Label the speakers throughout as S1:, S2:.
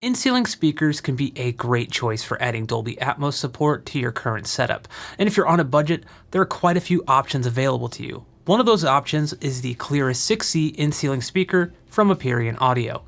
S1: In-ceiling speakers can be a great choice for adding Dolby Atmos support to your current setup, and if you're on a budget, there are quite a few options available to you. One of those options is the Clearus 6C in-ceiling speaker from Aperion Audio.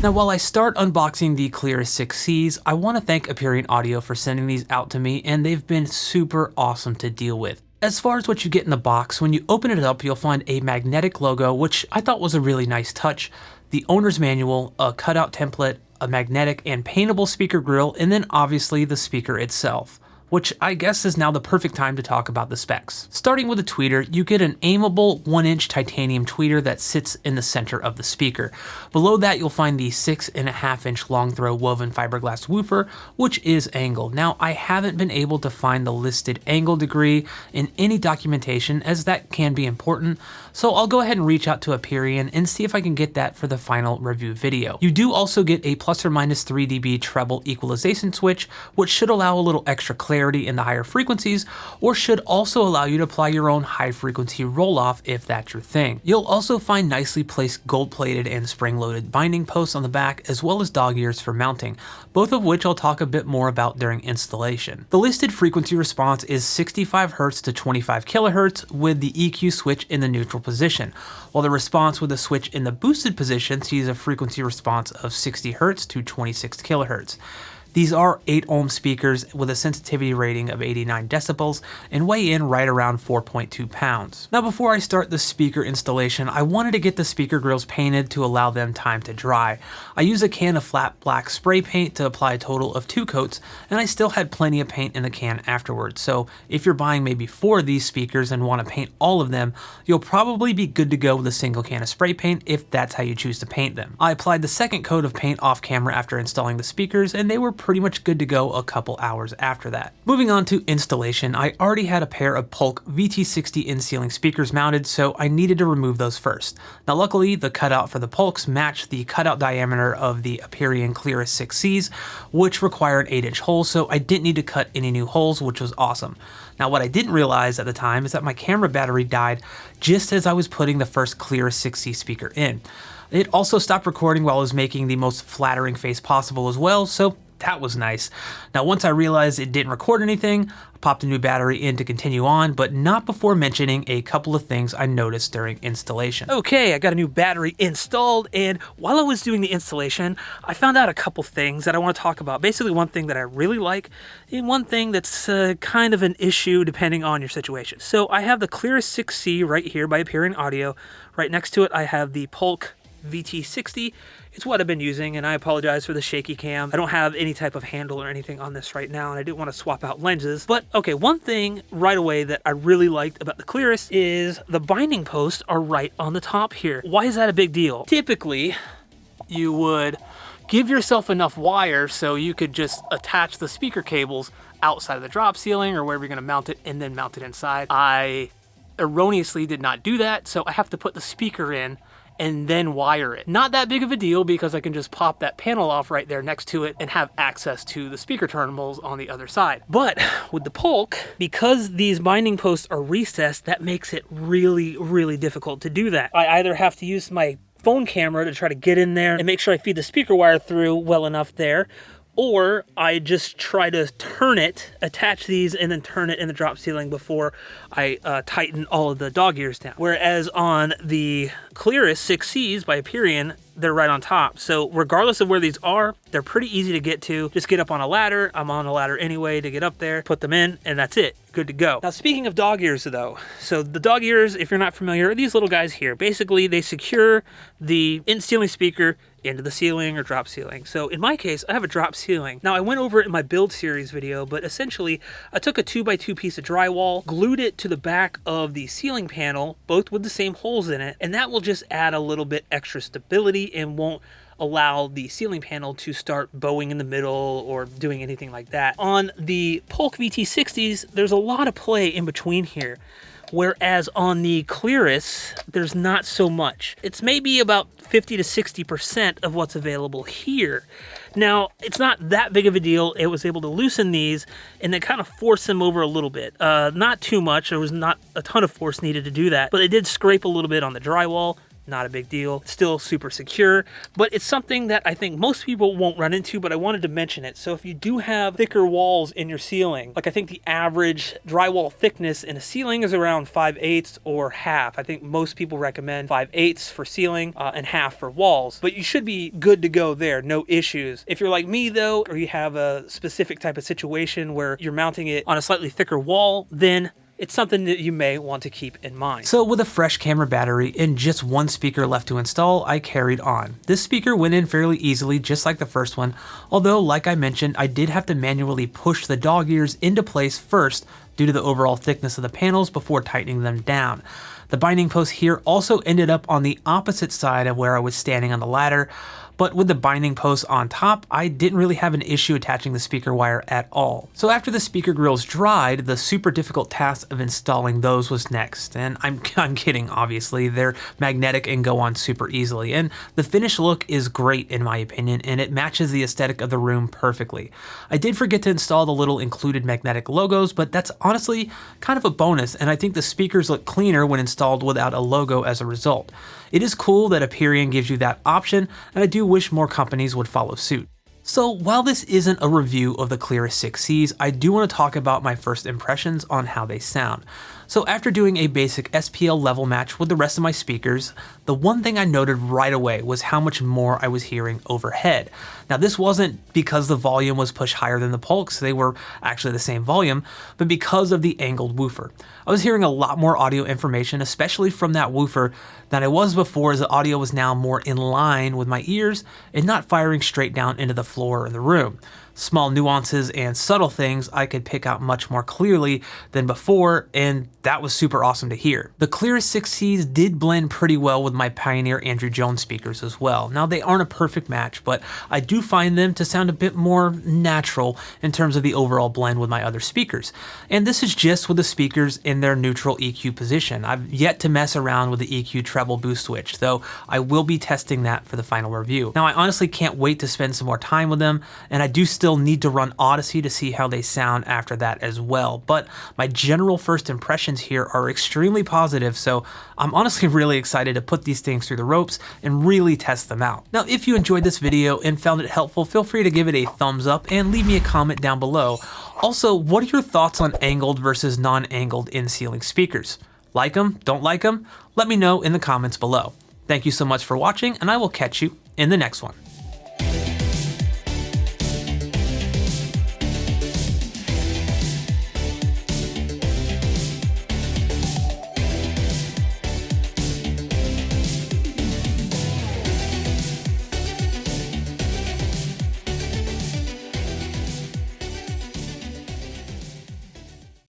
S1: Now, while I start unboxing the Clearus 6Cs, I want to thank Aperion Audio for sending these out to me, and they've been super awesome to deal with. As far as what you get in the box, when you open it up, you'll find a magnetic logo, which I thought was a really nice touch, the owner's manual, a cutout template, a magnetic and paintable speaker grill, and then obviously the speaker itself, which I guess is now the perfect time to talk about the specs. Starting with the tweeter, you get an aimable 1-inch titanium tweeter that sits in the center of the speaker. Below that, you'll find the 6.5-inch long throw woven fiberglass woofer, which is angled. Now, I haven't been able to find the listed angle degree in any documentation, as that can be important, so I'll go ahead and reach out to Aperion and see if I can get that for the final review video. You do also get a plus or minus 3 dB treble equalization switch, which should allow a little extra clarity in the higher frequencies, or should also allow you to apply your own high frequency roll-off if that's your thing. You'll also find nicely placed gold-plated and spring-loaded binding posts on the back, as well as dog ears for mounting, both of which I'll talk a bit more about during installation. The listed frequency response is 65 Hz to 25 kHz with the EQ switch in the neutral position, while the response with the switch in the boosted position sees a frequency response of 60 Hz to 26 kHz. These are 8 ohm speakers with a sensitivity rating of 89 decibels and weigh in right around 4.2 pounds. Now, before I start the speaker installation, I wanted to get the speaker grills painted to allow them time to dry. I used a can of flat black spray paint to apply a total of 2 coats, and I still had plenty of paint in the can afterwards. So if you're buying maybe 4 of these speakers and want to paint all of them, you'll probably be good to go with a single can of spray paint if that's how you choose to paint them. I applied the second coat of paint off camera after installing the speakers, and they were pretty much good to go a couple hours after that. Moving on to installation, I already had a pair of Polk VT60 in-ceiling speakers mounted, so I needed to remove those first. Now, luckily, the cutout for the Polks matched the cutout diameter of the Aperion Clearus 6Cs, which required 8-inch holes, so I didn't need to cut any new holes, which was awesome. Now, what I didn't realize at the time is that my camera battery died just as I was putting the first Clearus 6C speaker in. It also stopped recording while I was making the most flattering face possible as well, so that was nice. Now, once I realized it didn't record anything, I popped a new battery in to continue on, but not before mentioning a couple of things I noticed during installation. Okay, I got a new battery installed, and while I was doing the installation, I found out a couple things that I want to talk about. Basically, one thing that I really like, and one thing that's kind of an issue depending on your situation. So I have the Clearus 6C right here by Aperion Audio. Right next to it, I have the Polk VT60. It's what I've been using, and I apologize for the shaky cam. I don't have any type of handle or anything on this right now, and I didn't want to swap out lenses. But okay, one thing right away that I really liked about the Clearus is the binding posts are right on the top here. Why is that a big deal? Typically, you would give yourself enough wire so you could just attach the speaker cables outside of the drop ceiling or wherever you're going to mount it and then mount it inside. I erroneously did not do that, so I have to put the speaker in and then wire it. Not that big of a deal because I can just pop that panel off right there next to it and have access to the speaker terminals on the other side. But with the Polk, because these binding posts are recessed, that makes it really, really difficult to do that. I either have to use my phone camera to try to get in there and make sure I feed the speaker wire through well enough there, or I just try to turn it, attach these, and then turn it in the drop ceiling before I tighten all of the dog ears down. Whereas on the Clearus 6Cs by Aperion, they're right on top. So regardless of where these are, they're pretty easy to get to. Just get up on a ladder. I'm on a ladder anyway to get up there, put them in, and that's it. Good to go. Now, speaking of dog ears though, so the dog ears, if you're not familiar, are these little guys here. Basically, they secure the in-ceiling speaker into the ceiling or drop ceiling. So in my case, I have a drop ceiling. Now, I went over it in my build series video, but essentially I took a 2x2 piece of drywall, glued it to the back of the ceiling panel, both with the same holes in it, and that will just add a little bit extra stability and won't allow the ceiling panel to start bowing in the middle or doing anything like that. On the Polk VT60s, there's a lot of play in between here. Whereas on the Clearus, there's not so much. It's maybe about 50 to 60% of what's available here. Now, it's not that big of a deal. It was able to loosen these and then kind of force them over a little bit. Not too much. There was not a ton of force needed to do that, but it did scrape a little bit on the drywall. not a big deal. It's still super secure, but it's something that I think most people won't run into, but I wanted to mention it. So if you do have thicker walls in your ceiling, like I think the average drywall thickness in a ceiling is around 5/8 or half. I think most people recommend 5/8 for ceiling and half for walls, but you should be good to go there, no issues. If you're like me though, or you have a specific type of situation where you're mounting it on a slightly thicker wall, then it's something that you may want to keep in mind. So with a fresh camera battery and just one speaker left to install, I carried on. This speaker went in fairly easily, just like the first one, although like I mentioned, I did have to manually push the dog ears into place first due to the overall thickness of the panels before tightening them down. The binding post here also ended up on the opposite side of where I was standing on the ladder, but with the binding post on top, I didn't really have an issue attaching the speaker wire at all. So after the speaker grills dried, the super difficult task of installing those was next. And I'm kidding, obviously, they're magnetic and go on super easily. And the finished look is great in my opinion, and it matches the aesthetic of the room perfectly. I did forget to install the little included magnetic logos, but that's honestly kind of a bonus, and I think the speakers look cleaner when installed without a logo as a result. It is cool that Aperion gives you that option, and I do wish more companies would follow suit. So while this isn't a review of the Clearus 6Cs, I do want to talk about my first impressions on how they sound. So after doing a basic SPL level match with the rest of my speakers, the one thing I noted right away was how much more I was hearing overhead. Now this wasn't because the volume was pushed higher than the Polks, they were actually the same volume, but because of the angled woofer. I was hearing a lot more audio information, especially from that woofer, than I was before, as the audio was now more in line with my ears and not firing straight down into the floor of the room. Small nuances and subtle things I could pick out much more clearly than before, and that was super awesome to hear. The Clearus 6Cs did blend pretty well with my Pioneer Andrew Jones speakers as well. Now they aren't a perfect match, but I do find them to sound a bit more natural in terms of the overall blend with my other speakers. And this is just with the speakers in their neutral EQ position. I've yet to mess around with the EQ treble boost switch, though I will be testing that for the final review. Now I honestly can't wait to spend some more time with them, and I do still need to run Odyssey to see how they sound after that as well, but my general first impressions here are extremely positive, so I'm honestly really excited to put these things through the ropes and really test them out. Now if you enjoyed this video and found it helpful, feel free to give it a thumbs up and leave me a comment down below. Also, what are your thoughts on angled versus non-angled in-ceiling speakers? Like them? Don't like them? Let me know in the comments below. Thank you so much for watching, and I will catch you in the next one.